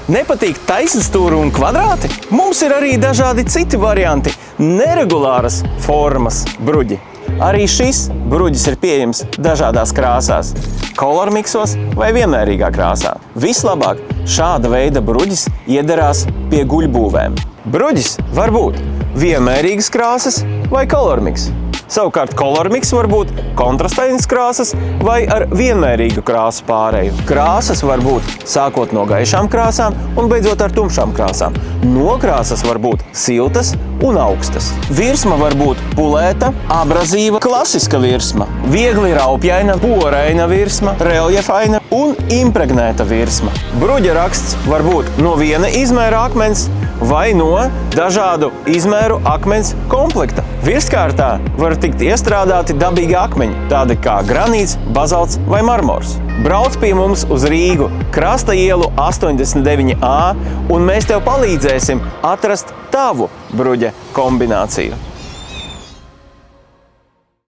Nepatīk taisnstūri un kvadrāti? Mums ir arī dažādi citi varianti – neregulāras formas bruģi. Arī šis bruģis ir pieejams dažādās krāsās – color mixos vai vienmērīgā krāsā. Vislabāk šāda veida bruģis iederās pie guļbūvēm. Bruģis var būt vienmērīgas krāsas vai color mix. Savukārt color mix var būt kontrastainas krāsas vai ar vienmērīgu krāsu pāreju. Krāsas var būt sākot no gaišām krāsām un beidzot ar tumšām krāsām. Nokrāsas var būt siltas un augstas. Virsma var būt pulēta, abrazīva, klasiska virsma, viegli raupjaina, poraina virsma, reljefaina un impregnēta virsma. Bruģa raksts var būt no viena izmēra akmens vai no dažādu izmēru akmens komplekta. Virskārtā var tikt iestrādāti dabīgi akmeņi, tādi kā granīts, bazalts vai marmors. Brauc pie mums uz Rīgu, Krasta ielu 89A, un mēs tev palīdzēsim atrast tavu bruģa kombināciju.